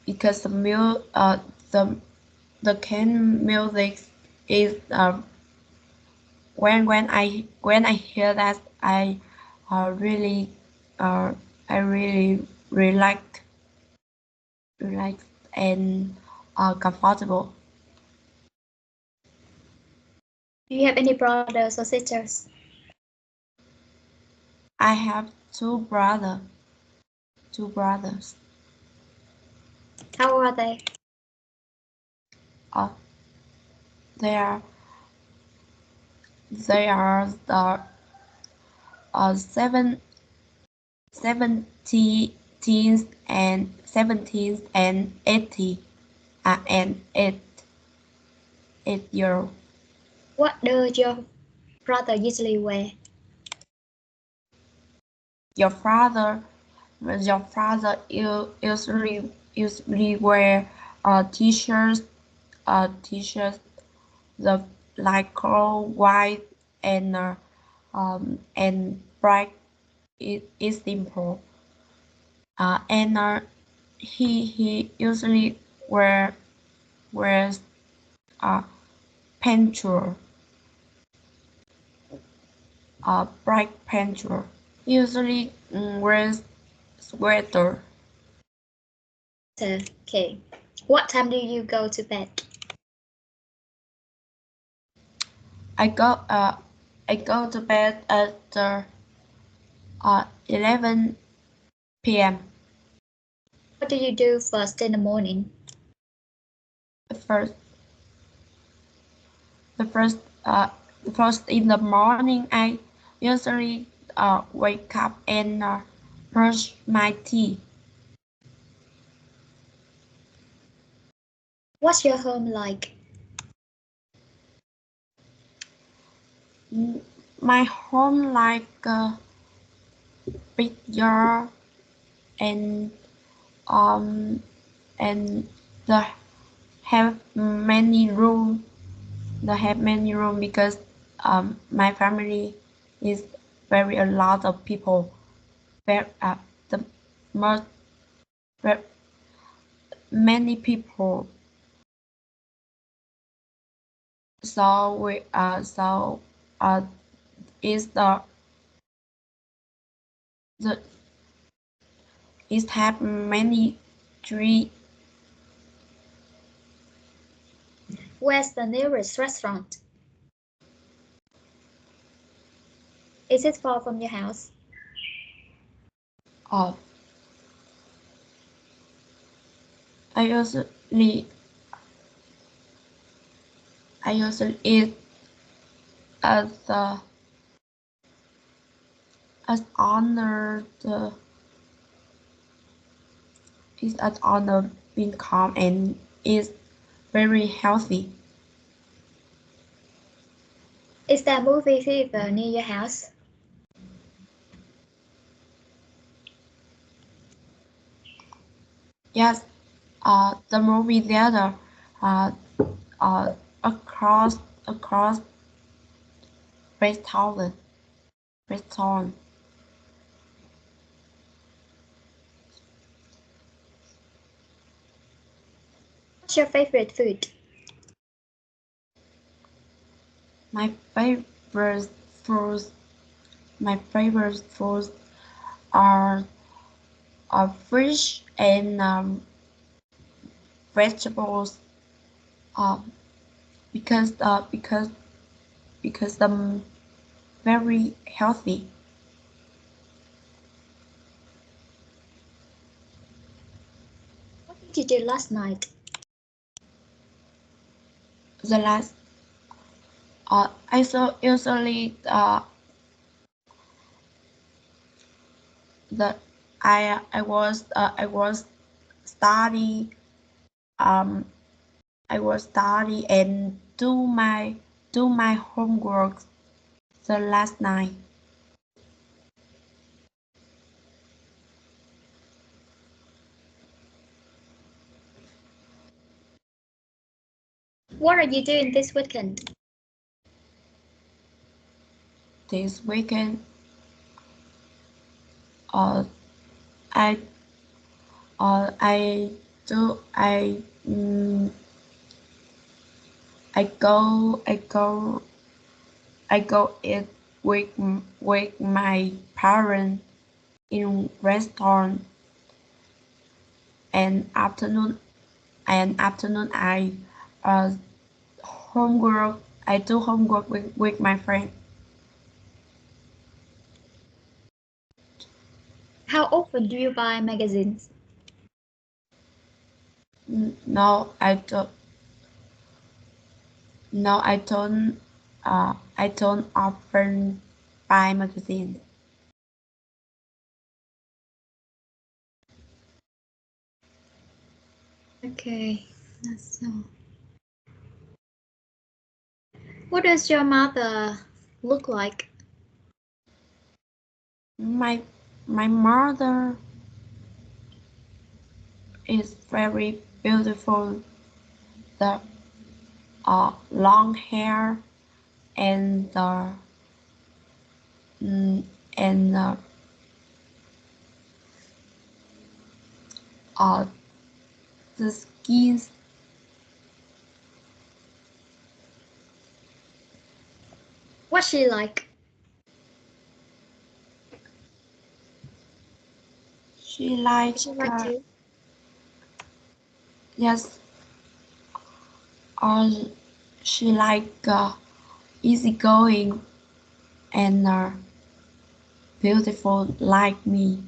because the can music is when I hear that uh, really uh, I really relax and comfortable. Do you have any brothers or sisters? I have two brothers. How old are they? They are the 17th and 80 and 8 year. What does your brother usually wear? Your father usually wear t-shirts, the light color white and bright. It is simple. And he usually wears panther, bright panther. Usually wears sweater. Okay. What time do you go to bed? I go to bed at 11 p.m. What do you do first in the morning? First, the first in the morning, I usually wake up and brush my teeth. What's your home like? My home like big yard and the have many room. They have many room because my family is very a lot of people. Very, the most many people. So we is the is have many tree. Where's the nearest restaurant? Is it far from your house? I usually eat as honor the is as honor being calm and is very healthy. Is there a movie theater near your house? Yes, the movie theater across restaurant. What's your favorite food? My favorite foods my favorite foods are fish and vegetables. Because I'm very healthy. What did you do last night? The last I so usually the I was study I was study and do my homework the last night. What are you doing this weekend? This weekend uh I do I go eat with my parents in restaurant, and afternoon I uh, homework. I do homework with my friend. How often do you buy magazines? No, I don't. No, I don't. I don't often buy magazines. Okay, that's all. What does your mother look like? My mother is very beautiful. The long hair and the mm, and uh, the skin. What's she like? She like What's she like too? yes. Uh, she like easygoing and beautiful like me.